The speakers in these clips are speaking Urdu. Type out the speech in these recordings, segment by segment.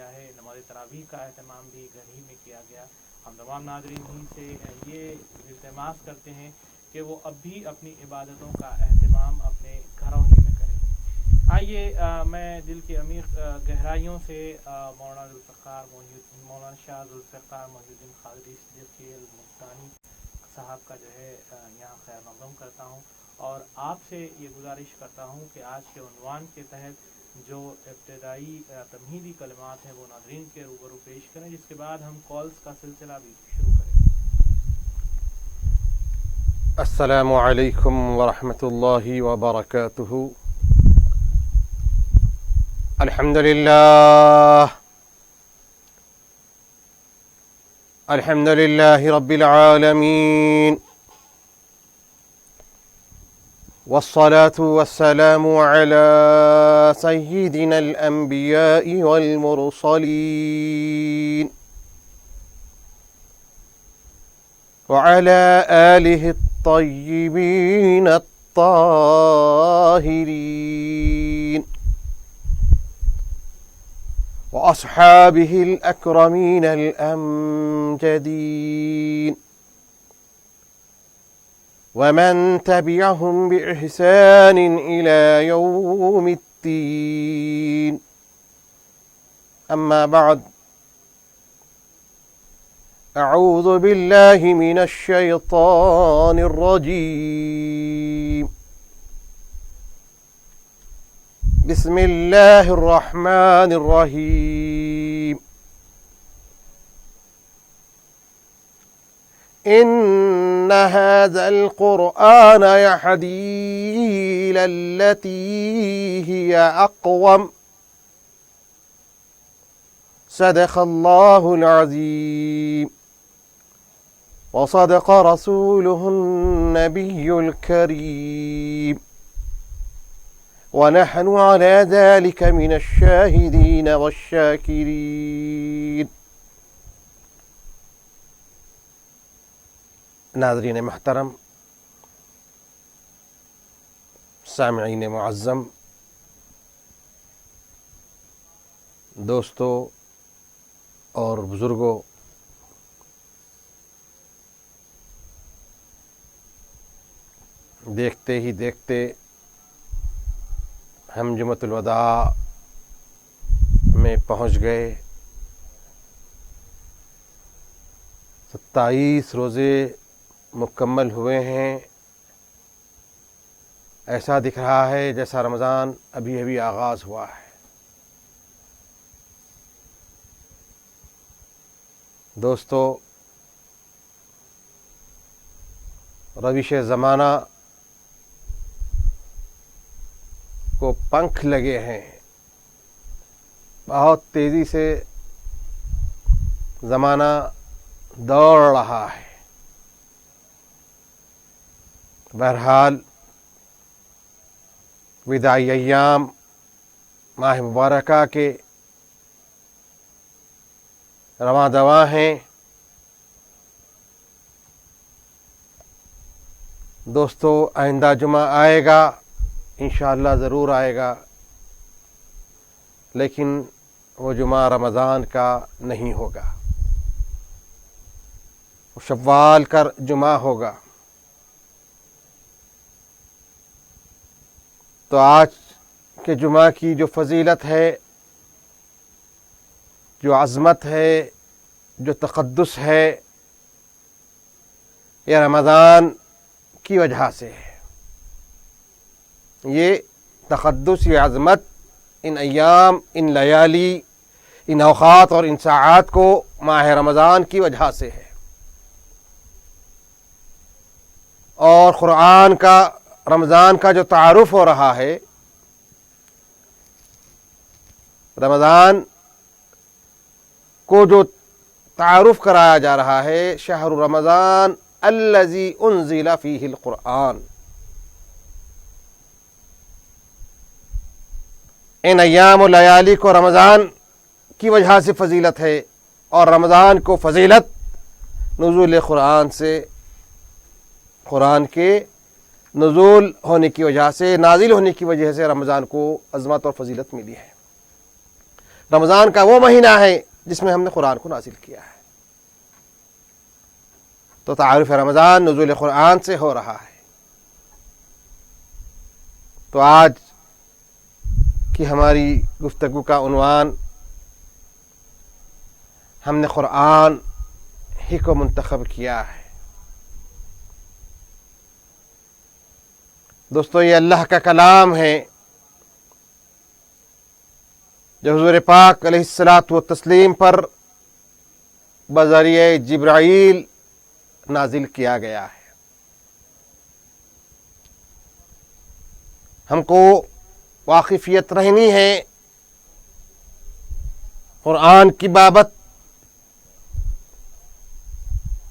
گیا ہے، نماز تراویح کا اہتمام بھی گھر ہی میں کیا گیا۔ ہم تمام ناظرین ہی سے یہ التماس کرتے ہیں کہ وہ اب بھی اپنی عبادتوں کا اہتمام اپنے گھروں ہی میں کریں۔ آئیے میں دل کے عمیق گہرائیوں سے مولانا شاہ ذوالفقار محی الدین قادری صدیقی الملتانی صاحب کا جو ہے یہاں خیر مقدم کرتا ہوں، اور آپ سے یہ گزارش کرتا ہوں کہ آج کے عنوان کے تحت جو ابتدائی تمہیدی کلمات ہیں وہ ناظرین کے روبرو پیش کریں، جس کے بعد ہم کالز کا سلسلہ بھی شروع کریں گے۔ السلام علیکم ورحمۃ اللہ وبرکاتہ۔ الحمد للہ رب العالمین، والصلاة والسلام على سيدنا الأنبياء والمرسلين وعلى آله الطيبين الطاهرين وأصحابه الأكرمين الأمجدين ومن تبعهم بإحسان إلى يوم الدين، أما بعد، أعوذ بالله من الشيطان الرجيم، بسم الله الرحمن الرحيم، إن هذا القرآن يهدي للتي هي أقوم، صدق الله العظيم، وصدق رسوله النبي الكريم، ونحن على ذلك من الشاهدين والشاكرين۔ ناظرین محترم، سامعین معظم، دوستو اور بزرگوں، دیکھتے ہی دیکھتے ہم جمعۃ الوداع میں پہنچ گئے۔ 27 روزے مکمل ہوئے ہیں۔ ایسا دکھ رہا ہے جیسا رمضان ابھی ابھی آغاز ہوا ہے۔ دوستو، روش زمانہ کو پنکھ لگے ہیں، بہت تیزی سے زمانہ دوڑ رہا ہے۔ بہرحال وداعی ایام ماہ مبارکہ کے رواں دواں ہیں۔ دوستو، آئندہ جمعہ آئے گا، انشاءاللہ ضرور آئے گا، لیکن وہ جمعہ رمضان کا نہیں ہوگا، وہ شوال کا جمعہ ہوگا۔ تو آج کے جمعہ کی جو فضیلت ہے، جو عظمت ہے، جو تقدس ہے، یہ رمضان کی وجہ سے ہے۔ یہ تقدس، یہ عظمت ان ایام، ان لیالی، ان اوقات اور ان ساعات کو ماہ رمضان کی وجہ سے ہے۔ اور قرآن کا رمضان کا جو تعارف ہو رہا ہے، رمضان کو جو تعارف کرایا جا رہا ہے، شہر رمضان الذی انزل فیہ القرآن، ان ایام و لیالی کو رمضان کی وجہ سے فضیلت ہے، اور رمضان کو فضیلت نزول قرآن سے، قرآن کے نزول ہونے کی وجہ سے، نازل ہونے کی وجہ سے رمضان کو عظمت اور فضیلت ملی ہے۔ رمضان کا وہ مہینہ ہے جس میں ہم نے قرآن کو نازل کیا ہے. تو تعارف رمضان نزول قرآن سے ہو رہا ہے. تو آج کی ہماری گفتگو کا عنوان ہم نے قرآن ہی کو منتخب کیا ہے. دوستو یہ اللہ کا کلام ہے جو حضور پاک علیہ الصلاۃ والتسلیم پر بذریعہ جبرائیل نازل کیا گیا ہے. ہم کو واقفیت رہنی ہے قرآن کی بابت،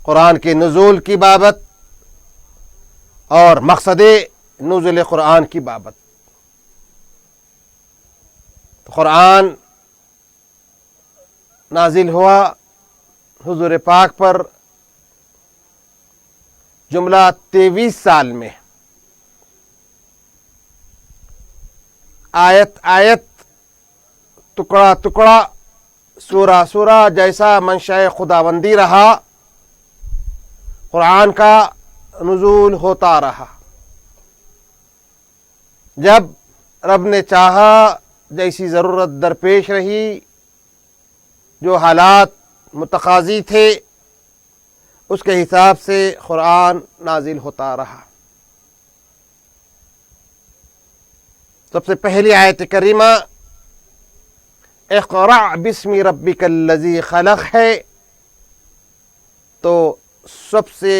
قرآن کے نزول کی بابت اور مقصد نزول قرآن کی بابت. تو قرآن نازل ہوا حضور پاک پر جملہ 23 سال میں، آیت آیت، ٹکڑا ٹکڑا، سورہ سورہ جیسا منشاء خداوندی رہا قرآن کا نزول ہوتا رہا. جب رب نے چاہا، جیسی ضرورت درپیش رہی، جو حالات متقاضی تھے، اس کے حساب سے قرآن نازل ہوتا رہا. سب سے پہلی آیت کریمہ اقرأ باسم ربک الذی خلق ہے. تو سب سے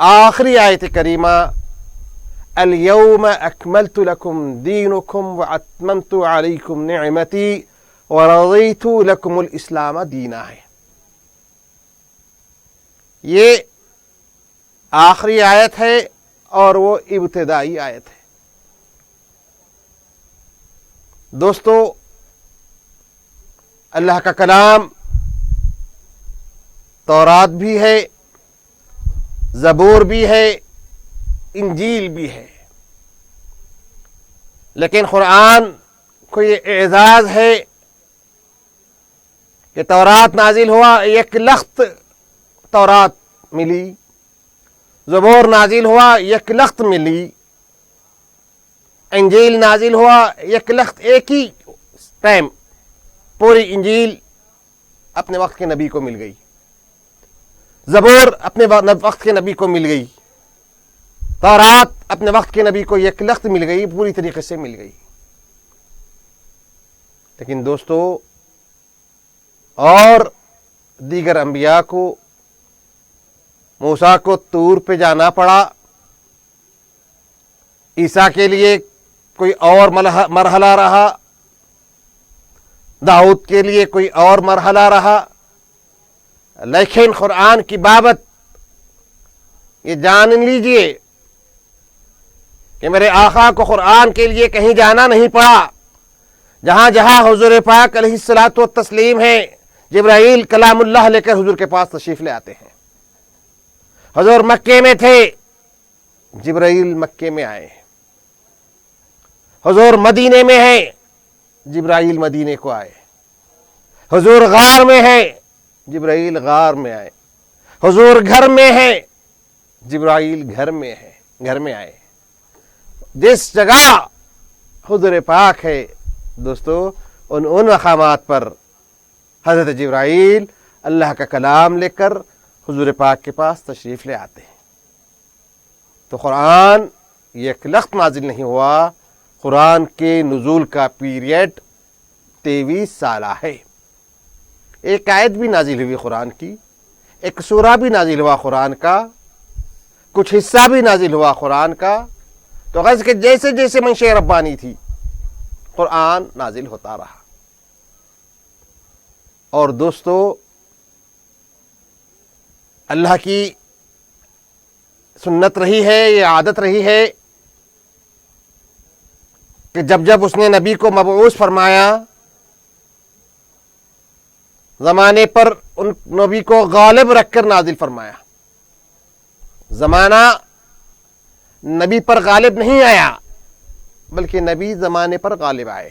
آخری آیت کریمہ الیوم اکملت لکم دینکم واتممت علیکم نعمتی ورضیت لکم الاسلام دینا ہے. یہ آخری آیت ہے اور وہ ابتدائی آیت ہے. دوستو اللہ کا کلام تورات بھی ہے، زبور بھی ہے، انجیل بھی ہے، لیکن قرآن کو یہ اعزاز ہے کہ تورات نازل ہوا، یک لخت تورات ملی، زبور نازل ہوا، یک لخت ملی، انجیل نازل ہوا، یک لخت، ایک ہی ٹائم پوری انجیل اپنے وقت کے نبی کو مل گئی، زبور اپنے وقت کے نبی کو مل گئی، تورات اپنے وقت کے نبی کو یک لخت مل گئی، پوری طریقے سے مل گئی. لیکن دوستو اور دیگر انبیاء کو، موسیٰ کو طور پہ جانا پڑا، عیسیٰ کے لیے کوئی اور مرحلہ رہا، داؤد کے لیے کوئی اور مرحلہ رہا. لیکن قرآن کی بابت یہ جان لیجئے کہ میرے آقا کو قرآن کے لیے کہیں جانا نہیں پڑا. جہاں جہاں حضور پاک علیہ الصلاۃ والتسلیم ہے، جبرائیل کلام اللہ لے کر حضور کے پاس تشریف لے آتے ہیں. حضور مکے میں تھے، جبرائیل مکے میں آئے. حضور مدینے میں ہیں، جبرائیل مدینے کو آئے. حضور غار میں ہیں، جبرائیل غار میں آئے. حضور گھر میں ہیں، جبرائیل گھر میں آئے. جس جگہ حضور پاک ہے دوستو، ان مقامات پر حضرت جبرائیل اللہ کا کلام لے کر حضور پاک کے پاس تشریف لے آتے ہیں. تو قرآن یک لخت نازل نہیں ہوا، قرآن کے نزول کا پیریڈ 23 سالہ ہے. ایک آیت بھی نازل ہوئی قرآن کی، ایک سورہ بھی نازل ہوا قرآن کا، کچھ حصہ بھی نازل ہوا قرآن کا. تو غرض کہ جیسے جیسے منشاء ربانی تھی قرآن نازل ہوتا رہا. اور دوستو اللہ کی سنت رہی ہے، یہ عادت رہی ہے کہ جب جب اس نے نبی کو مبعوث فرمایا، زمانے پر ان نبی کو غالب رکھ کر نازل فرمایا. زمانہ نبی پر غالب نہیں آیا، بلکہ نبی زمانے پر غالب آئے.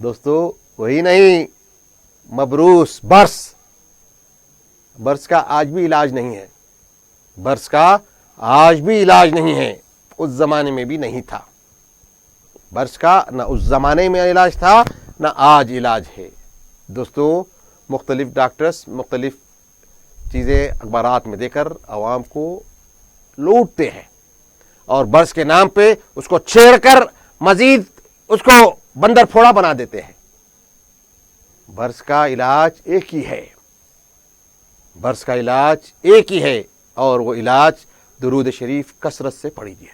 دوستو وہی نہیں، مبروس برس کا آج بھی علاج نہیں ہے، برس کا آج بھی علاج نہیں ہے، اس زمانے میں بھی نہیں تھا برس کا، نہ اس زمانے میں علاج تھا نہ آج علاج ہے۔ دوستو مختلف ڈاکٹرز مختلف چیزیں اخبارات میں دے کر عوام کو لوٹتے ہیں اور برس کے نام پہ اس کو چھیڑ کر مزید اس کو بندر پھوڑا بنا دیتے ہیں۔ برس کا علاج ایک ہی ہے، برس کا علاج ایک ہی ہے، اور وہ علاج درود شریف کثرت سے پڑھیے۔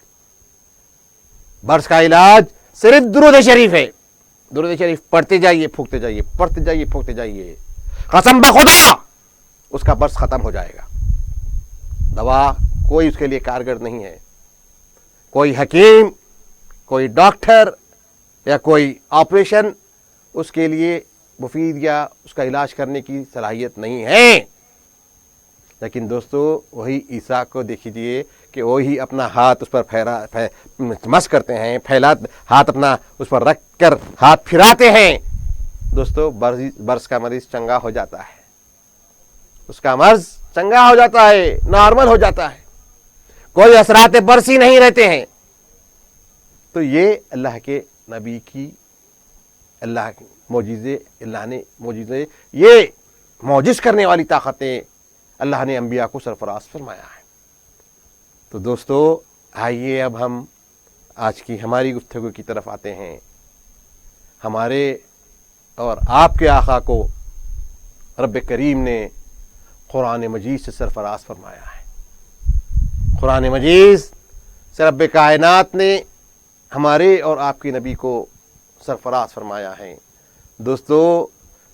برس کا علاج صرف درود شریف ہے، درود شریف پڑھتے جائیے، پھونکتے جائیے، پڑھتے جائیے، پھونکتے جائیے، قسم بخدا اس کا برس ختم ہو جائے گا۔ دوا کوئی اس کے لیے کارگر نہیں ہے، کوئی حکیم، کوئی ڈاکٹر یا کوئی آپریشن اس کے لیے مفید یا اس کا علاج کرنے کی صلاحیت نہیں ہے۔ لیکن دوستو وہی عیسیٰ کو دیکھیے کہ وہی اپنا ہاتھ اس پر مس کرتے ہیں، ہاتھ اپنا اس پر رکھ کر ہاتھ پھراتے ہیں۔ دوستو برس کا مریض چنگا ہو جاتا ہے، اس کا مرض چنگا ہو جاتا ہے، نارمل ہو جاتا ہے، کوئی اثرات برسی نہیں رہتے ہیں۔ تو یہ اللہ کے نبی کی اللہ کے معجزے، اللہ نے معجزے، یہ معجز کرنے والی طاقتیں اللہ نے انبیاء کو سرفراز فرمایا ہے۔ تو دوستو آئیے اب ہم آج کی ہماری گفتگو کی طرف آتے ہیں۔ ہمارے اور آپ کے آقا کو رب کریم نے قرآن مجید سے سرفراز فرمایا ہے۔ قرآن مجید سے رب کائنات نے ہمارے اور آپ کے نبی کو سرفراز فرمایا ہے۔ دوستو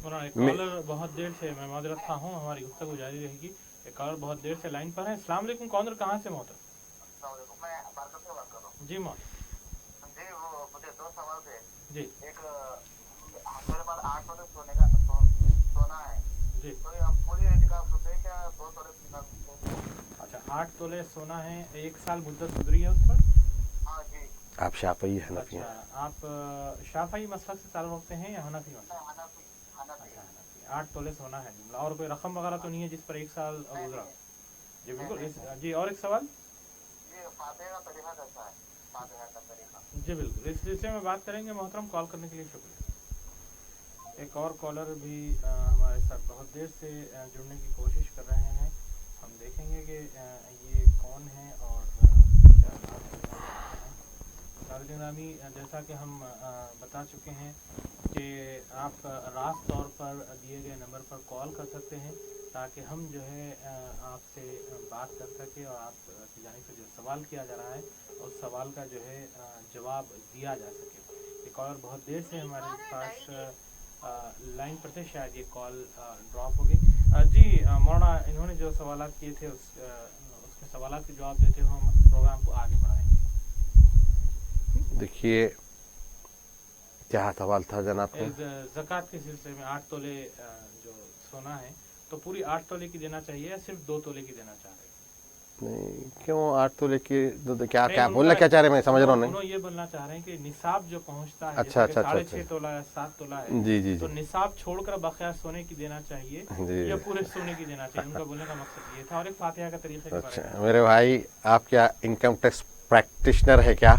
کالر بہت دیر سے، میں معذرت خواہ ہوں، ہماری گفتگو جاری رہے گی۔ ایک کالر بہت دیر سے لائن پر ہے۔ السلام علیکم، کالر کہاں سے محترم؟ السلام علیکم، میں بارکت سے بات کر رہا ہوں۔ جی محترم جی وہ مجھے دو سوال تھے۔ جی ایک میرے پاس 8 تولے سونے کا سونا ہے، جی، تو یہ پوری اعتکاف ہوتے ہیں کیا 2 تولے سونا ہوتے ہیں؟ اچھا 8 تولے سونا ہے، 1 سال مدت گزری ہے اس پر؟ ہاں جی، آپ شافعی حنفی ہیں؟ اچھا آپ شافعی مسلک سے تعلق رکھتے ہیں یا حنفی مسلک؟ میں حنفی۔ اچھا حنفی، 8 تولے سونا ہے جملہ، اور کوئی رقم وغیرہ تو نہیں ہے جس پر 1 سال گزرا؟ جی بالکل۔ جی اور ایک سوال؟ یہ فاتحہ کا طریقہ کیسا ہے؟ فاتحہ کا طریقہ؟ جی بالکل، اس سلسلے میں بات کریں گے محترم۔ کال کرنے کے لیے شکریہ۔ ایک اور کالر بھی ہمارے ساتھ بہت دیر سے جڑنے کی کوشش کر رہے ہیں، ہم دیکھیں گے کہ یہ کون ہے اور کیا بات کرنا چاہتے ہیں۔ ناظرین گرامی، جیسا کہ ہم بتا چکے ہیں کہ آپ راست طور پر دیے گئے نمبر پر کال کر سکتے ہیں تاکہ ہم جو ہے آپ سے بات کر سکیں اور آپ کی جانب سے جو سوال کیا جا رہا ہے اس سوال کا جو ہے جواب دیا جا سکے۔ یہ کالر بہت دیر سے ہمارے پاس لائن پر تھے، شاید یہ کال ڈراپ ہو گئی۔ جی مولانا، انہوں نے جو سوالات کیے تھے اس کے سوالات کے جواب دیتے ہوئے ہم پروگرام کو آگے بڑھائیں گے۔ دیکھیے کیا سوال تھا جناب کا؟ زکوٰۃ کے سلسلے میں 8 تولے جو سونا ہے تو پوری 8 تولے کی دینا چاہیے یا صرف 2 تولے کی دینا چاہ رہے ہیں؟ نہیں کیوں 8 تولے کی؟ کیا بولنا کیا چاہ رہے ہیں؟ میں سمجھ رہا ہوں انہوں یہ بولنا چاہ رہے ہیں کہ نصاب جو پہنچتا ہے، اچھا، جیسے کہ 6.5 تولہ ہے، 7 تولہ ہے، جی جی تو نصاب چھوڑ کر بقیہ سونے کی دینا چاہیے یا پورے سونے کی دینا چاہیے؟ ان کا بولنے کا مقصد یہ تھا۔ اور ایک فاتحہ کا طریقہ کے بارے میں۔ میرے بھائی آپ کیا انکم ٹیکس پریکٹیشنر ہے کیا؟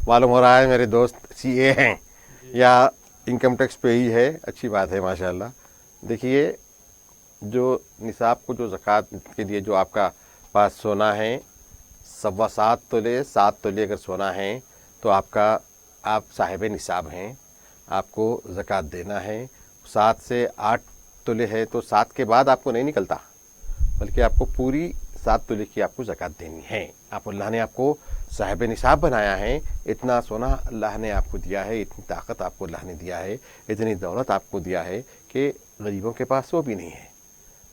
معلوم ہو رہا ہے میرے دوست سی اے ہیں یا انکم ٹیکس پہ ہی ہے، اچھی بات ہے ماشاءاللہ۔ دیکھیے جو نصاب کو جو زکوٰۃ کے لیے جو آپ کا پاس سونا ہے 7.25 تولے، 7 تولے اگر سونا ہے تو آپ صاحب نصاب ہیں، آپ کو زکوٰۃ دینا ہے۔ 7 سے 8 تولے ہے تو 7 کے بعد آپ کو نہیں نکلتا، بلکہ آپ کو پوری 7 تولے کی آپ کو زکوٰۃ دینی ہے۔ اللہ نے آپ کو صاحب نصاب بنایا ہے، اتنا سونا اللہ نے آپ کو دیا ہے، اتنی طاقت آپ کو اللہ نے دیا ہے، اتنی دولت آپ کو دیا ہے کہ غریبوں کے پاس وہ بھی نہیں ہے،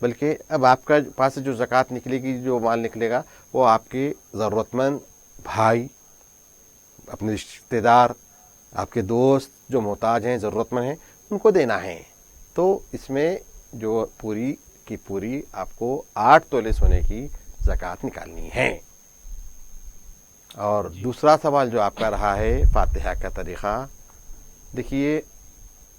بلکہ اب آپ کا پاس جو زکوٰۃ نکلے گی، جو مال نکلے گا، وہ آپ کے ضرورت مند بھائی، اپنے رشتہ دار، آپ کے دوست جو محتاج ہیں، ضرورت مند ہیں، ان کو دینا ہے۔ تو اس میں جو پوری کی پوری آپ کو 8 تولے سونے کی زکوٰۃ نکالنی ہے۔ اور دوسرا سوال جو آپ کا رہا ہے فاتحہ کا طریقہ، دیکھیے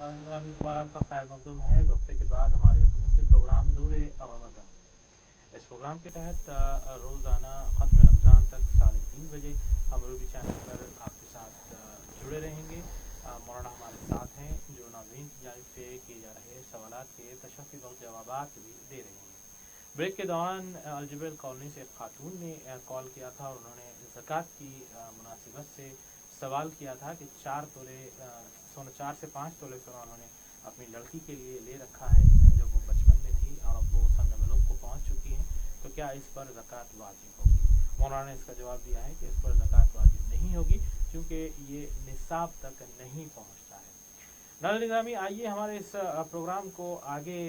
آپ کا خیر مقدم ہے وقفے کے بعد ہمارے دوسرے پروگرام نور رمضان. اس پروگرام کے تحت روزانہ ختم رمضان تک 3:30 بجے ہم روبی چینل پر آپ کے ساتھ جڑے رہیں گے. مولانا ہمارے ساتھ ہیں جو ناظرین کی جانب سے کیے جا رہے سوالات کے تشفی بخش جوابات بھی دے رہے ہیں. بریک کے دوران الجبیل کالونی سے ایک خاتون نے کال کیا تھا اور انہوں نے زکوٰۃ کی مناسبت سے سوال کیا تھا کہ 4 سے 5 تولے سونا انہوں نے اپنی لڑکی کے لیے لے رکھا ہے جب وہ بچپن میں تھی اور اب وہ سن بلوغ کو پہنچ چکی ہیں, تو کیا اس پر زکوٰۃ واجب ہوگی؟ مولانا نے اس کا جواب دیا ہے کہ اس پر زکوٰۃ واجب نہیں ہوگی کیونکہ یہ نصاب تک نہیں پہنچتا ہے. ناظرین نظامی, آئیے ہمارے اس پروگرام کو آگے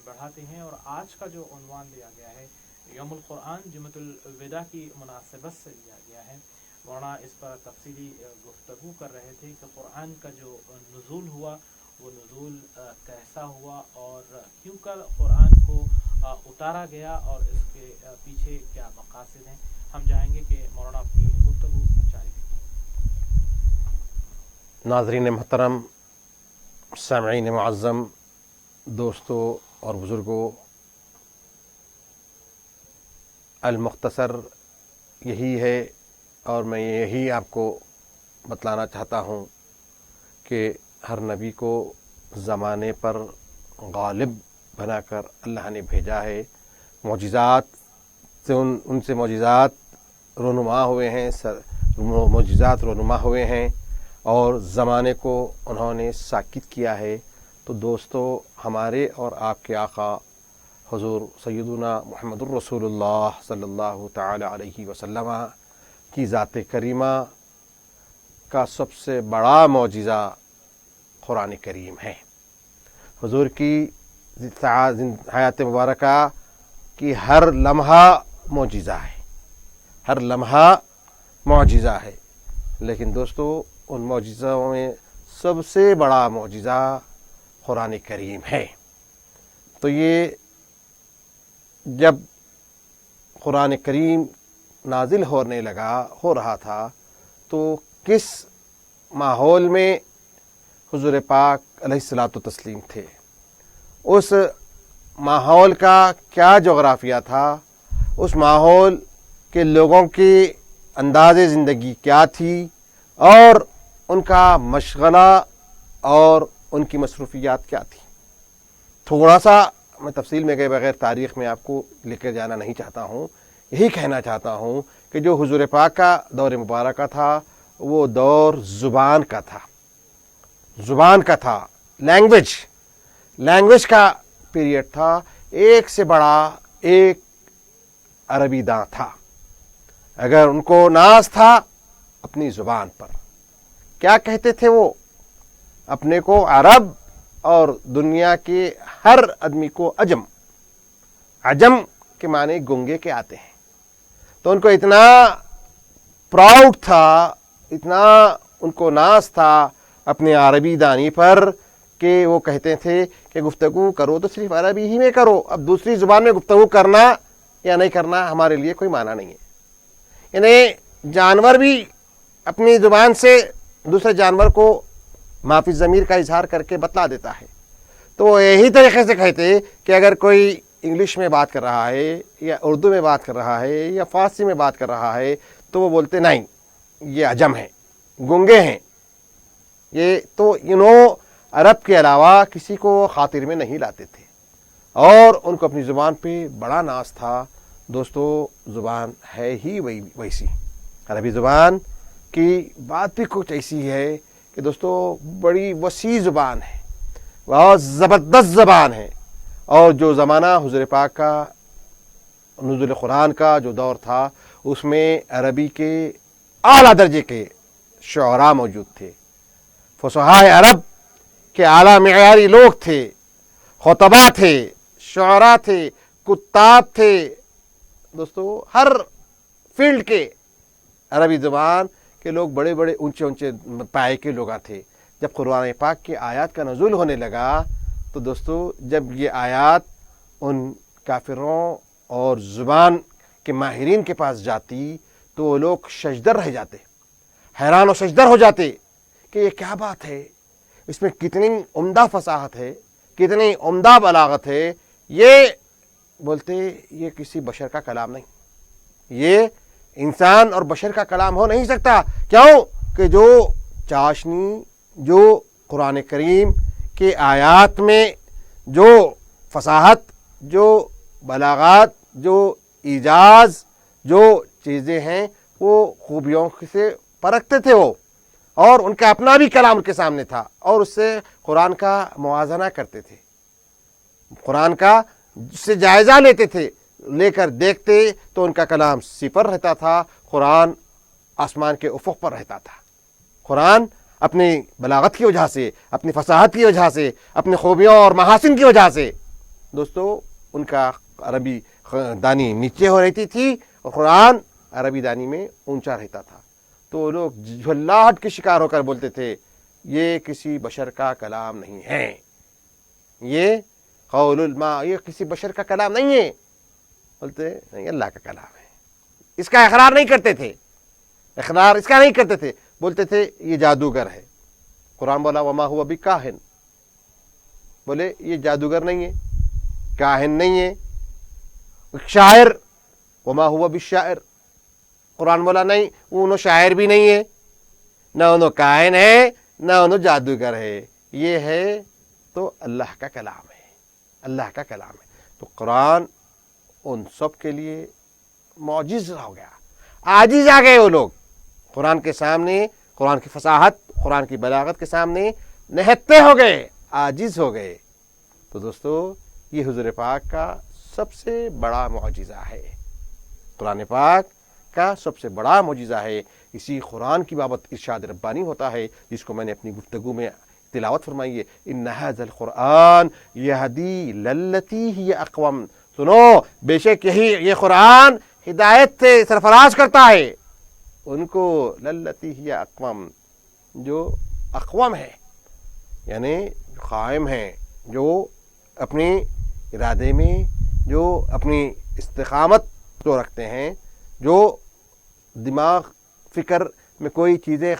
بڑھاتے ہیں اور آج کا جو عنوان دیا گیا ہے یوم القرآن جمعۃ الوداع کی مناسبت سے دیا گیا ہے. مولانا اس پر تفصیلی گفتگو کر رہے تھے کہ قرآن کا جو نزول ہوا وہ نزول کیسا ہوا اور کیوں کر قرآن کو اتارا گیا اور اس کے پیچھے کیا مقاصد ہیں. ہم چاہیں گے کہ مولانا اپنی گفتگو جاری رکھیں. ناظرین محترم, سامعین معظم, دوستوں اور بزرگوں, المختصر یہی ہے اور میں یہی آپ کو بتلانا چاہتا ہوں کہ ہر نبی کو زمانے پر غالب بنا کر اللہ نے بھیجا ہے. معجزات سے ان سے معجزات رونما ہوئے ہیں اور زمانے کو انہوں نے ساکت کیا ہے. تو دوستو, ہمارے اور آپ کے آقا حضور سیدنا محمد الرسول اللہ صلی اللہ تعالی علیہ وسلم کی ذات کریمہ کا سب سے بڑا معجزہ قرآن کریم ہے. حضور کی حیات مبارکہ کی ہر لمحہ معجزہ ہے, ہر لمحہ معجزہ ہے. لیکن دوستو, ان معجزوں میں سب سے بڑا معجزہ قرآن کریم ہے. تو یہ جب قرآن کریم نازل ہو رہا تھا تو کس ماحول میں حضور پاک علیہ الصلاۃ والتسلیم تھے, اس ماحول کا کیا جغرافیہ تھا, اس ماحول کے لوگوں کی انداز زندگی کیا تھی اور ان کا مشغلہ اور ان کی مصروفیات کیا تھی. تھوڑا سا میں تفصیل میں گئے بغیر تاریخ میں آپ کو لے کر جانا نہیں چاہتا ہوں. یہی کہنا چاہتا ہوں کہ جو حضور پاک کا دور مبارکہ تھا وہ دور زبان کا تھا, لینگویج کا پیریڈ تھا. ایک سے بڑا ایک عربی داں تھا. اگر ان کو ناز تھا اپنی زبان پر, کیا کہتے تھے وہ اپنے کو عرب اور دنیا کے ہر آدمی کو عجم کے معنی گنگے کے آتے ہیں. تو ان کو اتنا پراؤڈ تھا, اتنا ان کو ناز تھا اپنے عربی دانی پر کہ وہ کہتے تھے کہ گفتگو کرو تو صرف عربی ہی میں کرو, اب دوسری زبان میں گفتگو کرنا یا نہیں کرنا ہمارے لیے کوئی معنی نہیں ہے. یعنی جانور بھی اپنی زبان سے دوسرے جانور کو معافی ضمیر کا اظہار کر کے بتلا دیتا ہے. تو وہ یہی طریقے سے کہتے کہ اگر کوئی انگلش میں بات کر رہا ہے یا اردو میں بات کر رہا ہے یا فارسی میں بات کر رہا ہے تو وہ بولتے نہیں یہ عجم ہیں, گنگے ہیں. یہ تو عرب کے علاوہ کسی کو خاطر میں نہیں لاتے تھے اور ان کو اپنی زبان پہ بڑا ناز تھا. دوستو, زبان ہے ہی ویسی, عربی زبان کی بات بھی کچھ ایسی ہے کہ دوستو بڑی وسیع زبان ہے, بہت زبردست زبان ہے. اور جو زمانہ حضور پاک کا نزول قرآن کا جو دور تھا اس میں عربی کے اعلیٰ درجے کے شعراء موجود تھے. فصحاء عرب کے اعلیٰ معیاری لوگ تھے, خطباء تھے, شعراء تھے, کتاب تھے. دوستو ہر فیلڈ کے عربی زبان کے لوگ بڑے بڑے اونچے پائے کے لوگ تھے. جب قرآن پاک کی آیات کا نزول ہونے لگا تو دوستو جب یہ آیات ان کافروں اور زبان کے ماہرین کے پاس جاتی تو وہ لوگ ششدر رہ جاتے, حیران و ششدر ہو جاتے کہ یہ کیا بات ہے, اس میں کتنی عمدہ فصاحت ہے، کتنی عمدہ بلاغت ہے، یہ بولتے یہ کسی بشر کا کلام نہیں، یہ انسان اور بشر کا کلام ہو نہیں سکتا۔ کیوں کہ جو چاشنی، جو قرآن کریم کے آیات میں جو فصاحت، جو بلاغات، جو ایجاز، جو چیزیں ہیں وہ خوبیوں سے پرکھتے تھے وہ، اور ان کا اپنا بھی کلام ان کے سامنے تھا، اور اس سے قرآن کا موازنہ کرتے تھے، قرآن کا سے جائزہ لیتے تھے، لے کر دیکھتے تو ان کا کلام صفر رہتا تھا، قرآن آسمان کے افق پر رہتا تھا۔ قرآن اپنی بلاغت کی وجہ سے، اپنی فصاحت کی وجہ سے، اپنی خوبیوں اور محاسن کی وجہ سے دوستو ان کا عربی دانی نیچے ہو رہتی تھی اور قرآن عربی دانی میں اونچا رہتا تھا۔ تو لوگ جھلاہٹ کے شکار ہو کر بولتے تھے یہ کسی بشر کا کلام نہیں ہے، یہ قول الماء، یہ کسی بشر کا کلام نہیں ہے، بولتے نہیں اللہ کا کلام ہے۔ اس کا اقرار نہیں کرتے تھے، اقرار اس کا نہیں کرتے تھے، بولتے تھے یہ جادوگر ہے۔ قرآن بولا وما ہوا بکاہن، بولے یہ جادوگر نہیں ہے، کاہن نہیں ہے، شاعر وما ہوا بالشاعر، قرآن بولا نہیں وہ شاعر بھی نہیں ہے، نہ انہوں کاہن ہے، نہ انہوں جادوگر ہے، یہ ہے تو اللہ کا کلام ہے، اللہ کا کلام ہے۔ تو قرآن ان سب کے لیے معجز ہو گیا، عاجز آ گئے وہ لوگ قرآن کے سامنے، قرآن کی فصاحت، قرآن کی بلاغت کے سامنے نہتے ہو گئے، عاجز ہو گئے۔ تو دوستو یہ حضور پاک کا سب سے بڑا معجزہ ہے، قرآن پاک کا سب سے بڑا معجزہ ہے۔ اسی قرآن کی بابت ارشاد ربانی ہوتا ہے جس کو میں نے اپنی گفتگو میں تلاوت فرمائی ہے، ان ھذا القرآن یہدی للتی ہی اقوم، سنو بے شک یہ قرآن ہدایت سے سرفراز کرتا ہے ان کو، للتی ہی اقوم، جو اقوام ہے یعنی قائم ہیں، جو اپنے ارادے میں، جو اپنی استقامت جو رکھتے ہیں، جو دماغ فکر میں کوئی چیزیں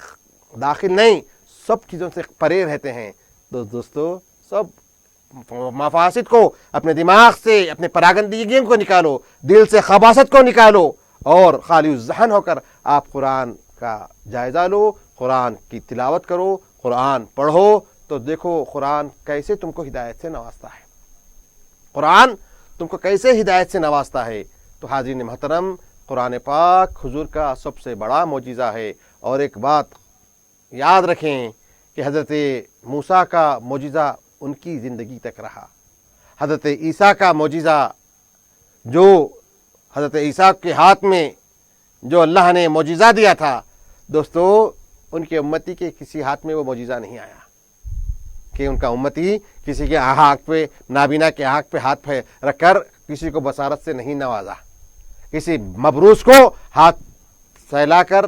داخل نہیں، سب چیزوں سے پرے رہتے ہیں۔ دوستو سب مفاسد کو اپنے دماغ سے، اپنے پراگندگیوں کو نکالو، دل سے خباثت کو نکالو، اور خالی الذہن ہو کر آپ قرآن کا جائزہ لو، قرآن کی تلاوت کرو، قرآن پڑھو، تو دیکھو قرآن کیسے تم کو ہدایت سے نوازتا ہے، قرآن تم کو کیسے ہدایت سے نوازتا ہے۔ تو حاضرین محترم، قرآن پاک حضور کا سب سے بڑا معجزہ ہے۔ اور ایک بات یاد رکھیں کہ حضرت موسیٰ کا معجزہ ان کی زندگی تک رہا، حضرت عیسیٰ کا معجزہ، جو حضرت عیسیٰ کے ہاتھ میں جو اللہ نے معجزہ دیا تھا، دوستو ان کے امتی کے کسی ہاتھ میں وہ معجزہ نہیں آیا کہ ان کا امتی کسی کے آنکھ پہ، نابینا کے آنکھ پہ ہاتھ پہ رکھ کر کسی کو بصارت سے نہیں نوازا، کسی مبروس کو ہاتھ سہلا کر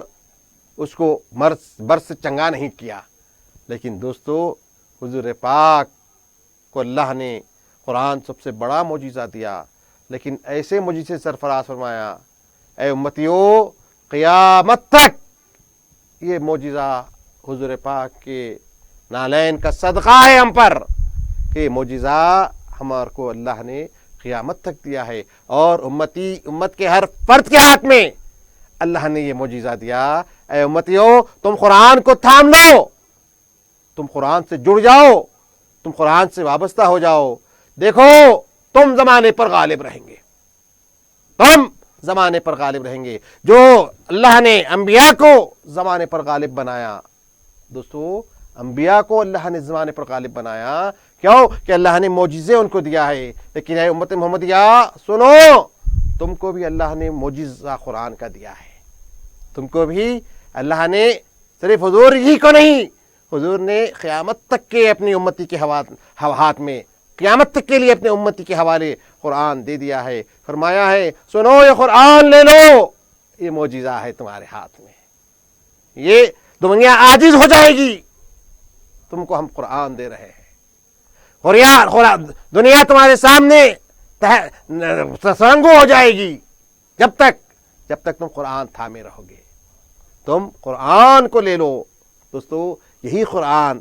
اس کو برس سے چنگا نہیں کیا۔ لیکن دوستو حضور پاک کو اللہ نے قرآن سب سے بڑا معجزہ دیا، لیکن ایسے معجزے سرفراز فرمایا، اے امتیو قیامت تک یہ معجزہ حضور پاک کے نالین کا صدقہ ہے ہم پر، کہ معجزہ ہمارے کو اللہ نے قیامت تک دیا ہے، اور امت کے ہر فرد کے ہاتھ میں اللہ نے یہ معجزہ دیا۔ اے امتیو تم قرآن کو تھام لو، تم قرآن سے جڑ جاؤ، تم قرآن سے وابستہ ہو جاؤ، دیکھو تم زمانے پر غالب رہیں گے، تم زمانے پر غالب رہیں گے۔ جو اللہ نے انبیاء کو زمانے پر غالب بنایا، دوستو انبیاء کو اللہ نے زمانے پر غالب بنایا، کیوں کہ اللہ نے معجزے ان کو دیا ہے۔ لیکن اے امت محمدیہ سنو، تم کو بھی اللہ نے معجزہ قرآن کا دیا ہے، تم کو بھی اللہ نے صرف حضور ہی کو نہیں، حضور نے قیامت تک کے اپنی امتی کے ہاتھ میں، قیامت تک کے لیے اپنے امتی کے حوالے قرآن دے دیا ہے، فرمایا ہے سنو یہ قرآن لے لو، یہ معجزہ ہے تمہارے ہاتھ میں، یہ دنیا عاجز ہو جائے گی، تم کو ہم قرآن دے رہے ہیں، دنیا تمہارے سامنے سرنگو ہو جائے گی جب تک تم قرآن تھامے رہو گے، تم قرآن کو لے لو۔ دوستو یہی قرآن،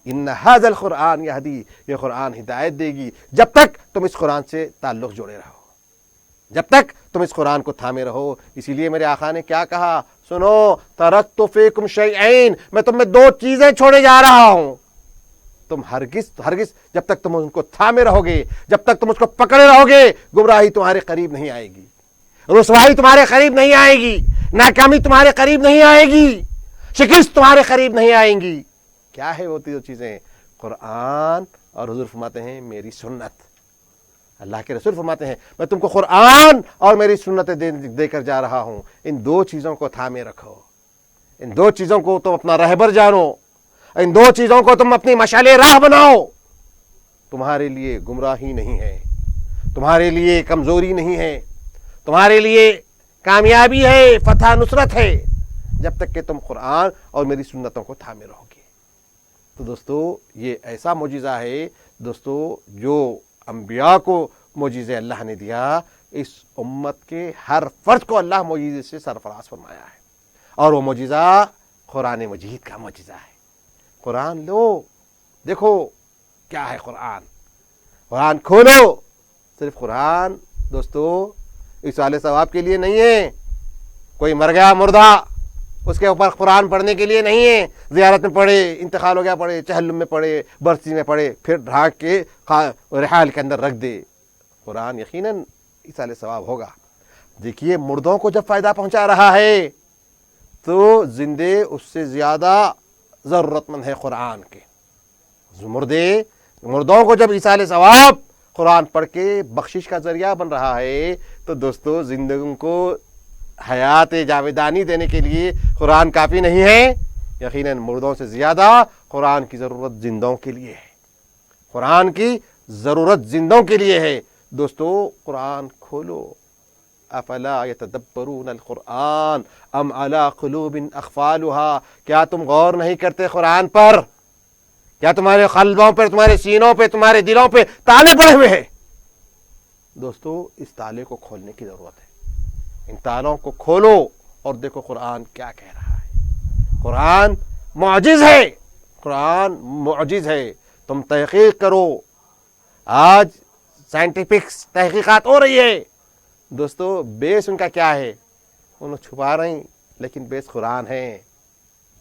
ان ھذا القرآن یہدی، یہ قرآن ہدایت دے گی جب تک تم اس قرآن سے تعلق جوڑے رہو، جب تک تم اس قرآن کو تھامے رہو۔ اسی لیے میرے آقا نے کیا کہا، سنو ترکت فیکم شیئین، میں تم میں دو چیزیں چھوڑے جا رہا ہوں، تم ہرگز جب تک تم ان کو تھامے رہو گے، جب تک تم اس کو پکڑے رہو گے، گمراہی تمہارے قریب نہیں آئے گی، رسوائی تمہارے قریب نہیں آئے گی، ناکامی تمہارے قریب نہیں آئے گی، شکست تمہارے قریب نہیں آئیں گی۔ کیا ہے وہ دو چیزیں؟ قرآن، اور حضور فرماتے ہیں میری سنت۔ اللہ کے رسول فرماتے ہیں میں تم کو قرآن اور میری سنتیں دے کر جا رہا ہوں، ان دو چیزوں کو تھامے رکھو، ان دو چیزوں کو تم اپنا رہبر جانو، ان دو چیزوں کو تم اپنی مشعل راہ بناؤ۔ تمہارے لیے گمراہی نہیں ہے، تمہارے لیے کمزوری نہیں ہے، تمہارے لیے کامیابی ہے، فتح نصرت ہے، جب تک کہ تم قرآن اور میری سنتوں کو تھامے رہو گے۔ تو دوستو یہ ایسا معجزہ ہے دوستو جو انبیاء کو معجزے اللہ نے دیا، اس امت کے ہر فرد کو اللہ معجزے سے سرفراز فرمایا ہے، اور وہ معجزہ قرآن مجید کا معجزہ ہے۔ قرآن لو، دیکھو کیا ہے قرآن، قرآن کھولو۔ صرف قرآن دوستو ایصال ثواب کے لیے نہیں ہے، کوئی مر گیا مردہ اس کے اوپر قرآن پڑھنے کے لیے نہیں ہے، زیارت میں پڑھے، انتقال ہو گیا پڑھے، چہلم میں پڑھے، برسی میں پڑھے، پھر ڈھانک کے رحال کے اندر رکھ دے۔ قرآن یقیناً ایصال ثواب ہوگا۔ دیکھیے مردوں کو جب فائدہ پہنچا رہا ہے تو زندے اس سے زیادہ ضرورت مند ہے قرآن کے۔ مردوں کو جب ایصال ثواب قرآن پڑھ کے بخشش کا ذریعہ بن رہا ہے تو دوستو زندگیوں کو حیات جاویدانی دینے کے لیے قرآن کافی نہیں ہے؟ یقیناً مردوں سے زیادہ قرآن کی ضرورت زندوں کے لیے ہے، قرآن کی ضرورت زندوں کے لیے ہے۔ دوستو قرآن کھولو، افلا یتدبرون القرآن ام علی قلوب اقفالها، کیا تم غور نہیں کرتے قرآن پر؟ کیا تمہارے قلبوں پر، تمہارے سینوں پہ، تمہارے دلوں پہ تالے پڑے ہوئے ہیں؟ دوستو اس تالے کو کھولنے کی ضرورت ہے، ان تالوں کو کھولو اور دیکھو قرآن کیا کہہ رہا ہے۔ قرآن معجز ہے، قرآن معجز ہے۔ تم تحقیق کرو، آج سائنٹیفک تحقیقات ہو رہی ہے دوستو، بیس ان کا کیا ہے؟ انہوں چھپا رہے ہیں، لیکن بیس قرآن ہے،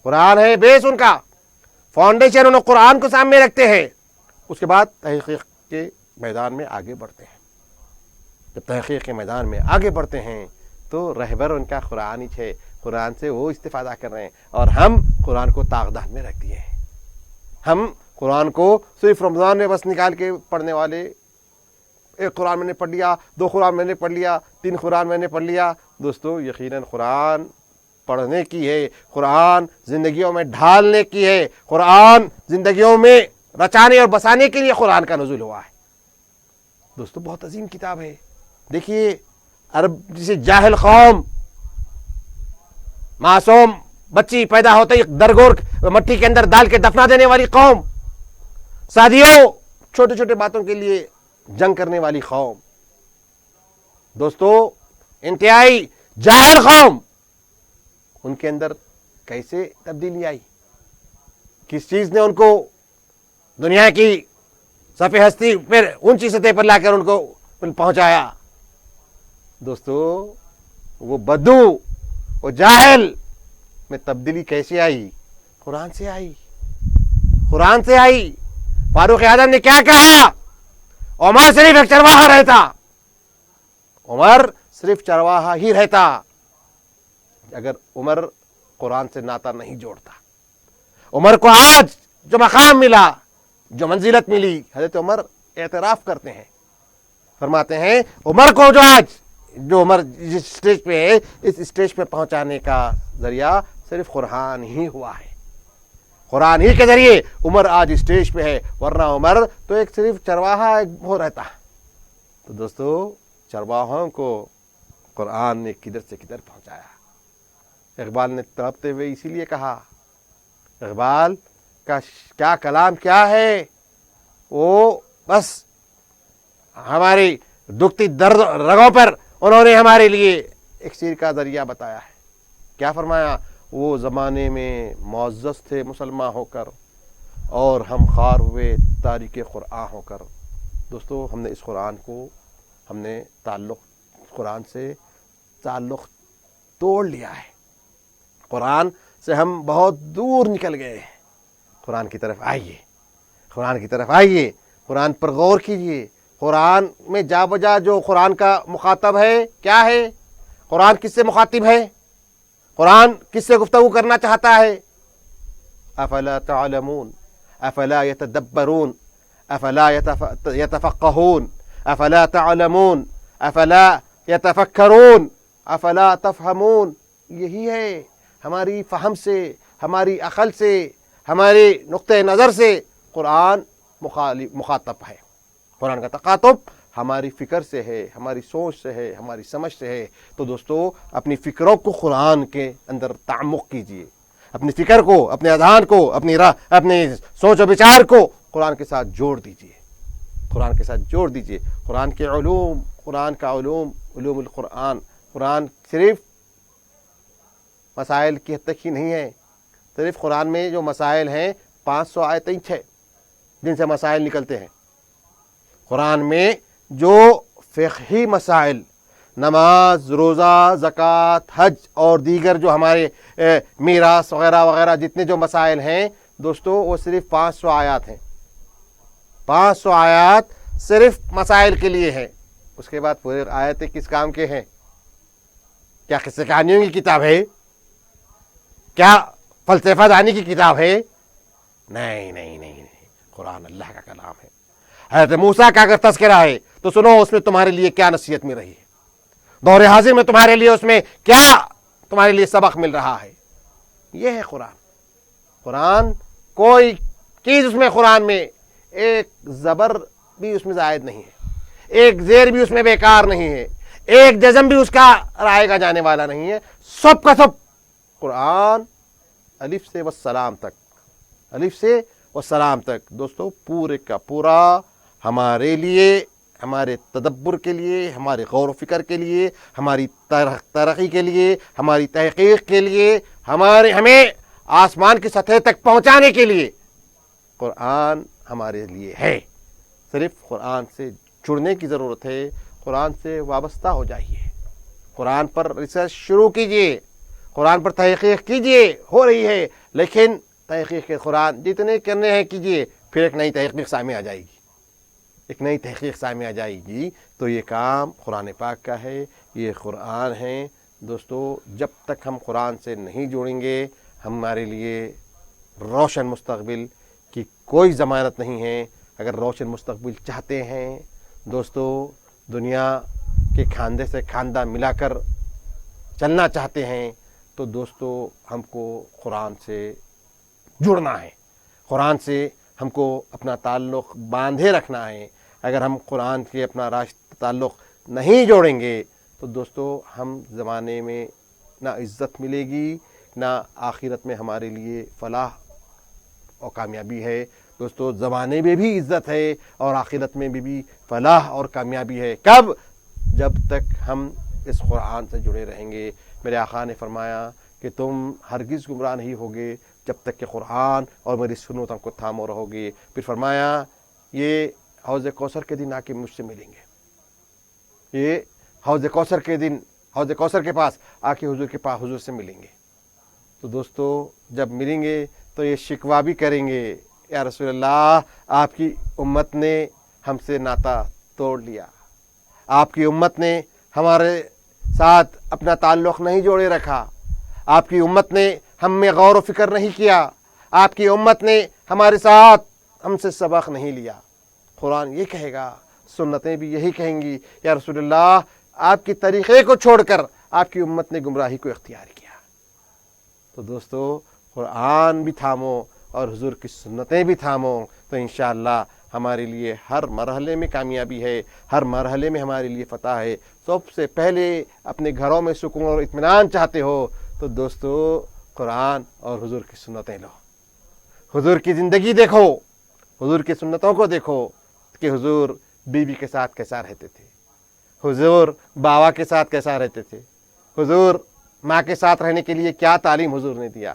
قرآن ہے بیس ان کا، فاؤنڈیشن انہوں قرآن کو سامنے رکھتے ہیں، اس کے بعد تحقیق کے میدان میں آگے بڑھتے ہیں۔ جب تحقیق کے میدان میں آگے بڑھتے ہیں تو رہبر ان کا قرآن ہی ہے، قرآن سے وہ استفادہ کر رہے ہیں، اور ہم قرآن کو تاغدان میں رکھ دیے ہیں۔ ہم قرآن کو صرف رمضان میں بس نکال کے پڑھنے والے، ایک قرآن میں نے پڑھ لیا، دو قرآن میں نے پڑھ لیا، تین قرآن میں نے پڑھ لیا۔ دوستو یقیناً قرآن پڑھنے کی ہے، قرآن زندگیوں میں ڈھالنے کی ہے، قرآن زندگیوں میں رچانے اور بسانے کے لیے قرآن کا نزول ہوا ہے۔ دوستو بہت عظیم کتاب ہے۔ دیکھیے عرب جسے جاہل قوم، معصوم بچی پیدا ہوتے ہی درگور مٹی کے اندر ڈال کے دفنا دینے والی قوم، سادیوں چھوٹے چھوٹے باتوں کے لیے جنگ کرنے والی قوم، دوستو انتہائی جاہل قوم، ان کے اندر کیسے تبدیلی آئی؟ کس چیز نے ان کو دنیا کی صفحہ ہستی پھر اونچی سطح پر لا کر ان کو پہنچایا؟ دوستو وہ بدو، وہ جاہل میں تبدیلی کیسے آئی؟ قرآن سے آئی، قرآن سے آئی۔ فاروق اعظم نے کیا کہا؟ عمر صرف ایک چرواہا رہتا، عمر صرف چرواہا ہی رہتا اگر عمر قرآن سے ناطہ نہیں جوڑتا۔ عمر کو آج جو مقام ملا، جو منزلت ملی، حضرت عمر اعتراف کرتے ہیں، فرماتے ہیں عمر کو جو عمر جس اسٹیج پہ ہے، اس اسٹیج پہ پہنچانے کا ذریعہ صرف قرآن ہی ہوا ہے، قرآن ہی کے ذریعے عمر آج اسٹیج پہ ہے، ورنہ عمر تو ایک صرف چرواہا ہو رہتا۔ تو دوستو چرواہوں کو قرآن نے کدھر سے کدھر پہنچایا۔ اقبال نے تڑپتے ہوئے اسی لیے کہا، اقبال کا کیا کلام کیا ہے، وہ بس ہماری دکھتی درد رگوں پر انہوں نے ہمارے لیے اکسیر کا ذریعہ بتایا ہے۔ کیا فرمایا؟ وہ زمانے میں معزز تھے مسلمان ہو کر، اور ہم خوار ہوئے تاریک قرآن ہو کر۔ دوستو ہم نے اس قرآن کو ہم نے قرآن سے تعلق توڑ لیا ہے، قرآن سے ہم بہت دور نکل گئے ہیں۔ قرآن کی طرف آئیے، قرآن کی طرف آئیے، قرآن پر غور کیجیے۔ قرآن میں جا بجا جو قرآن کا مخاطب ہے کیا ہے؟ قرآن کس سے مخاطب ہے؟ قرآن کس سے گفتگو کرنا چاہتا ہے؟ افلا تعلمون، افلا يتدبرون، افلا يتفقهون، افلا تعلمون، افلا يتفکرون، افلا تفہمون۔ یہی ہے، ہماری فہم سے، ہماری عقل سے، ہمارے نقطۂ نظر سے قرآن مخاطب ہے۔ قرآن کا تخاطب ہماری فکر سے ہے، ہماری سوچ سے ہے، ہماری سمجھ سے ہے۔ تو دوستو اپنی فکروں کو قرآن کے اندر تعمق کیجیے، اپنی فکر کو، اپنے اذہان کو، اپنی سوچ و بچار کو قرآن کے ساتھ جوڑ دیجیے، قرآن کے ساتھ جوڑ دیجیے۔ قرآن کے علوم، قرآن کا علوم القرآن، قرآن صرف مسائل کی حد تک ہی نہیں ہے۔ صرف قرآن میں جو مسائل ہیں 500 آیتیں ہیں جن سے مسائل نکلتے ہیں۔ قرآن میں جو فقہی مسائل، نماز، روزہ، زکوٰۃ، حج اور دیگر جو ہمارے میراث وغیرہ وغیرہ جتنے جو مسائل ہیں دوستو، وہ صرف 500 آیات ہیں۔ 500 آیات صرف مسائل کے لیے ہیں۔ اس کے بعد پورے آیتیں کس کام کے ہیں؟ کیا قصے کہانیوں کی کتاب ہے؟ کیا فلسفہ دانی کی کتاب ہے؟ نہیں نہیں نہیں نہیں، قرآن اللہ کا کلام ہے۔ حضرت موسیٰ کا اگر تذکرہ ہے تو سنو اس میں تمہارے لیے کیا نصیحت مل رہی ہے، دور حاضر میں تمہارے لیے اس میں کیا تمہارے لیے سبق مل رہا ہے۔ یہ ہے قرآن۔ قرآن کوئی چیز اس میں، قرآن میں ایک زبر بھی اس میں زائد نہیں ہے، ایک زیر بھی اس میں بیکار نہیں ہے، ایک جزم بھی اس کا رائے گا جانے والا نہیں ہے۔ سب کا سب قرآن الف سے والسلام تک، الف سے والسلام تک دوستو پورے کا پورا ہمارے لیے، ہمارے تدبر کے لیے، ہمارے غور و فکر کے لیے، ہماری ترقی کے لیے، ہماری تحقیق کے لیے، ہمیں آسمان کی سطح تک پہنچانے کے لیے قرآن ہمارے لیے ہے۔ صرف قرآن سے جڑنے کی ضرورت ہے، قرآن سے وابستہ ہو جائیے، قرآن پر ریسرچ شروع کیجیے، قرآن پر تحقیق کیجیے، ہو رہی ہے، لیکن تحقیق قرآن جتنے کرنے ہیں کیجیے، پھر ایک نئی تحقیق سامنے آ جائے گی، ایک نئی تحقیق سامنے آ جائے گی۔ تو یہ کام قرآن پاک کا ہے، یہ قرآن ہے۔ دوستو جب تک ہم قرآن سے نہیں جوڑیں گے ہمارے لیے روشن مستقبل کی کوئی ضمانت نہیں ہے۔ اگر روشن مستقبل چاہتے ہیں دوستو، دنیا کے کھاندے سے کھاندہ ملا کر چلنا چاہتے ہیں تو دوستو ہم کو قرآن سے جڑنا ہے، قرآن سے ہم کو اپنا تعلق باندھے رکھنا ہے۔ اگر ہم قرآن کے اپنا راستہ تعلق نہیں جوڑیں گے تو دوستو ہم زمانے میں نہ عزت ملے گی، نہ آخرت میں ہمارے لیے فلاح اور کامیابی ہے۔ دوستو زمانے میں بھی عزت ہے اور آخرت میں بھی فلاح اور کامیابی ہے۔ کب؟ جب تک ہم اس قرآن سے جڑے رہیں گے۔ میرے آقا نے فرمایا کہ تم ہرگز گمراہ نہیں ہوگے جب تک کہ قرآن اور میری سنتوں کو تھامو رہو گے۔ پھر فرمایا یہ حوض کوثر کے دن آ کے مجھ سے ملیں گے، یہ حوض کوثر کے دن، حوض کوثر کے پاس آ کے حضور کے پاس حضور سے ملیں گے۔ تو دوستو جب ملیں گے تو یہ شکوہ بھی کریں گے، یا رسول اللہ آپ کی امت نے ہم سے ناطہ توڑ لیا، آپ کی امت نے ہمارے ساتھ اپنا تعلق نہیں جوڑے رکھا، آپ کی امت نے ہم میں غور و فکر نہیں کیا، آپ کی امت نے ہمارے ساتھ ہم سے سبق نہیں لیا۔ قرآن یہ کہے گا، سنتیں بھی یہی کہیں گی، یا رسول اللہ آپ کی طریقے کو چھوڑ کر آپ کی امت نے گمراہی کو اختیار کیا۔ تو دوستو قرآن بھی تھامو اور حضور کی سنتیں بھی تھامو تو انشاءاللہ ہمارے لیے ہر مرحلے میں کامیابی ہے، ہر مرحلے میں ہمارے لیے فتح ہے۔ سب سے پہلے اپنے گھروں میں سکون اور اطمینان چاہتے ہو تو دوستو قرآن اور حضور کی سنتیں لو، حضور کی زندگی دیکھو، حضور کی سنتوں کو دیکھو کہ حضور بیوی کے ساتھ کیسا رہتے تھے، حضور باوا کے ساتھ کیسا رہتے تھے، حضور ماں کے ساتھ رہنے کے لیے کیا تعلیم حضور نے دیا،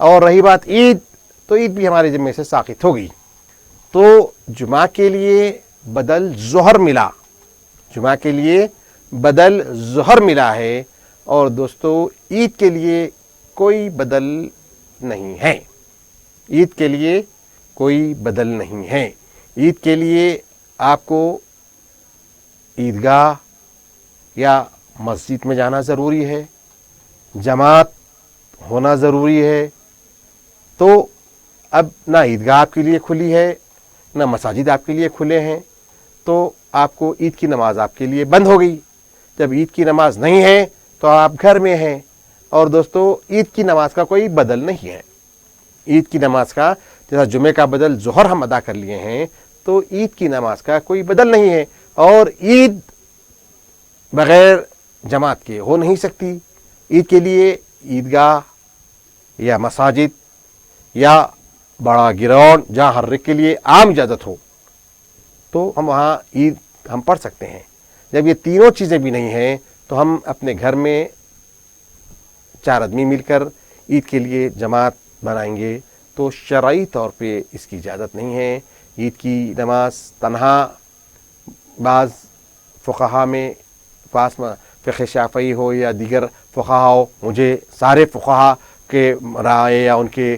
اور رہی بات عید، تو عید بھی ہمارے ذمے سے ساقط ہو گئی. تو جمعہ کے لیے بدل ظہر ملا، جمعہ کے لیے بدل ظہر ملا ہے، اور دوستو عید کے لیے کوئی بدل نہیں ہے. عید کے لیے کوئی بدل نہیں ہے. عید کے لیے آپ کو عیدگاہ یا مسجد میں جانا ضروری ہے، جماعت ہونا ضروری ہے. تو اب نہ عیدگاہ آپ کے لیے کھلی ہے، نہ مساجد آپ کے لیے کھلے ہیں، تو آپ کو عید کی نماز آپ کے لیے بند ہو گئی. جب عید کی نماز نہیں ہے تو آپ گھر میں ہیں. اور دوستو عید کی نماز کا کوئی بدل نہیں ہے. عید کی نماز کا جیسا جمعے کا بدل ظہر ہم ادا کر لیے ہیں، تو عید کی نماز کا کوئی بدل نہیں ہے. اور عید بغیر جماعت کے ہو نہیں سکتی. عید کے لیے عیدگاہ یا مساجد یا بڑا گراؤنڈ جہاں ہر ایک کے لیے عام اجازت ہو تو ہم وہاں عید ہم پڑھ سکتے ہیں. جب یہ تینوں چیزیں بھی نہیں ہیں تو ہم اپنے گھر میں 4 آدمی مل کر عید کے لیے جماعت بنائیں گے تو شرعی طور پہ اس کی اجازت نہیں ہے. عید کی نماز تنہا بعض فقہا میں فقہ شافعی ہو یا دیگر فقہا ہو، مجھے سارے فقہا کے رائے یا ان کے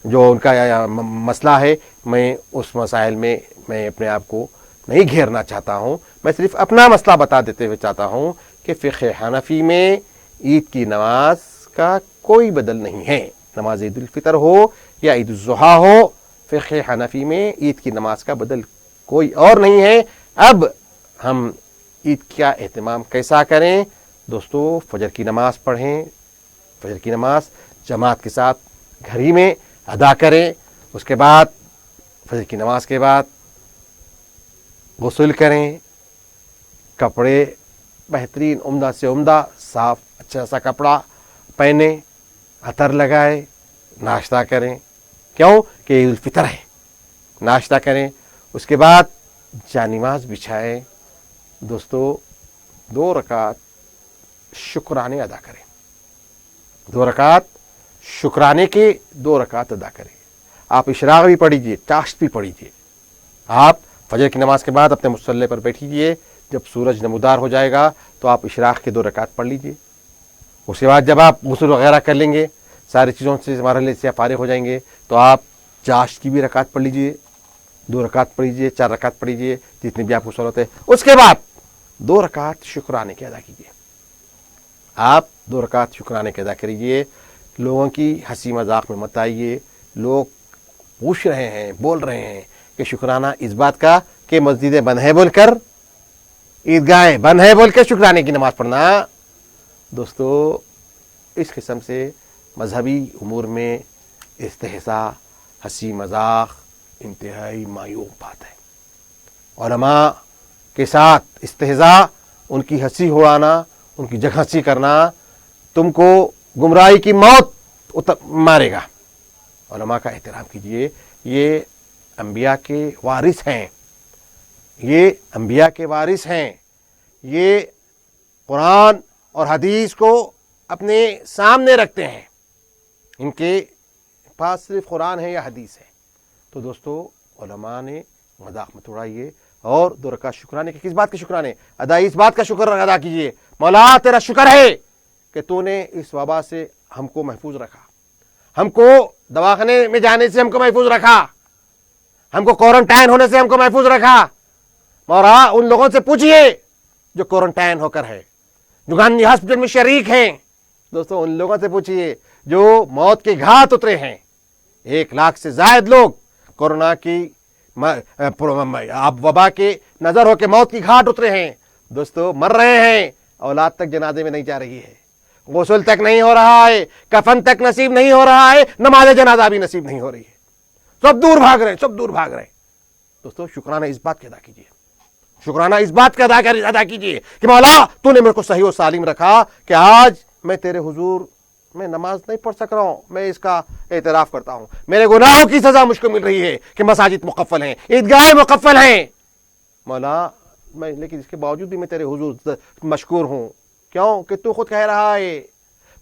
جو ان کا مسئلہ ہے، میں اس مسائل میں میں اپنے آپ کو نہیں گھیرنا چاہتا ہوں. میں صرف اپنا مسئلہ بتا دیتے ہوئے چاہتا ہوں کہ فقہ حنفی میں عید کی نماز کا کوئی بدل نہیں ہے. نماز عید الفطر ہو یا عید الاضحیٰ ہو، فقہ حنفی میں عید کی نماز کا بدل کوئی اور نہیں ہے. اب ہم عید کا اہتمام کیسا کریں؟ دوستو فجر کی نماز پڑھیں، فجر کی نماز جماعت کے ساتھ گھر ہی میں ادا کریں. اس کے بعد فجر کی نماز کے بعد غسل کریں، کپڑے بہترین عمدہ سے عمدہ صاف اچھا سا کپڑا پہنے، عطر لگائے، ناشتہ کریں. کیوں کہ عید الفطر ہے، ناشتہ کریں. اس کے بعد جانماز بچھائیں. دوستو 2 رکعت شکرانے ادا کریں، 2 رکعت شکرانے کے 2 رکعت ادا کریں. آپ اشراق بھی پڑھیے، چاشت بھی پڑھیے. آپ فجر کی نماز کے بعد اپنے مصلی پر بیٹھیے، جب سورج نمودار ہو جائے گا تو آپ اشراق کے 2 رکعت پڑھ لیجئے. اس کے بعد جب آپ غسل وغیرہ کر لیں گے، ساری چیزوں سے مرحلے سے فارغ ہو جائیں گے، تو آپ چاشت کی بھی رکعت پڑھ لیجئے، 2 رکعت پڑھ لیجئے، 4 رکعت پڑھ لیجئے، جتنی بھی آپ کو سہولت ہے. اس کے بعد 2 رکعت شکرانے کے ادا کیجئے. آپ 2 رکعت شکرانے کے ادا کریے. لوگوں کی ہنسی مذاق میں مت آئیے. لوگ پوچھ رہے ہیں، بول رہے ہیں کہ شکرانہ اس بات کا کہ مسجدیں بند ہے بول کر، عیدگاہیں بند ہے بول کے شکرانے کی نماز پڑھنا. دوستو اس قسم سے مذہبی امور میں استہزاء، ہنسی مذاق انتہائی معیوب بات ہے. علماء کے ساتھ استہزاء، ان کی ہنسی اڑانا، ان کی جگہ ہنسی کرنا تم کو گمراہی کی موت مارے گا. علماء کا احترام کیجیے. یہ انبیاء کے وارث ہیں، یہ انبیاء کے وارث ہیں. یہ قرآن اور حدیث کو اپنے سامنے رکھتے ہیں. ان کے پاس صرف قرآن ہے یا حدیث ہے. تو دوستو علماء نے مذاق مت اڑائیے. اور 2 رکعت شکرانے کے، کس بات کے شکرانے؟ ادائی اس بات کا شکر ادا کیجیے، مولا تیرا شکر ہے کہ تو نے اس وبا سے ہم کو محفوظ رکھا، ہم کو دواخانے میں جانے سے ہم کو محفوظ رکھا، ہم کو کوارنٹائن ہونے سے ہم کو محفوظ رکھا. مولا ان لوگوں سے پوچھئے جو کوارنٹائن ہو کر ہے، جو گاندھی ہاسپٹل میں شریک ہیں. دوستو ان لوگوں سے پوچھئے جو موت کے گھاٹ اترے ہیں. 1 لاکھ سے زائد لوگ کورونا کی وبا کے نظر ہو کے موت کی گھاٹ اترے ہیں. دوستو مر رہے ہیں، اولاد تک جنازے میں نہیں جا رہی ہے، غسل تک نہیں ہو رہا ہے، کفن تک نصیب نہیں ہو رہا ہے، نماز جنازہ بھی نصیب نہیں ہو رہی ہے. سب دور بھاگ رہے ہیں، سب دور بھاگ رہے ہیں. دوستو شکرانہ اس بات کا ادا کیجیے، شکرانہ اس بات کا ادا کیجیے کہ مولا تو نے میرے کو صحیح و سالم رکھا کہ آج میں تیرے حضور میں نماز نہیں پڑھ سک رہا ہوں. میں اس کا اعتراف کرتا ہوں. میرے گناہوں کی سزا مجھ کو مل رہی ہے کہ مساجد مقفل ہیں، عیدگاہیں مقفل ہیں. مولا لیکن اس کے باوجود بھی میں تیرے حضور مشکور ہوں. کیوں کہ تو خود کہہ رہا ہے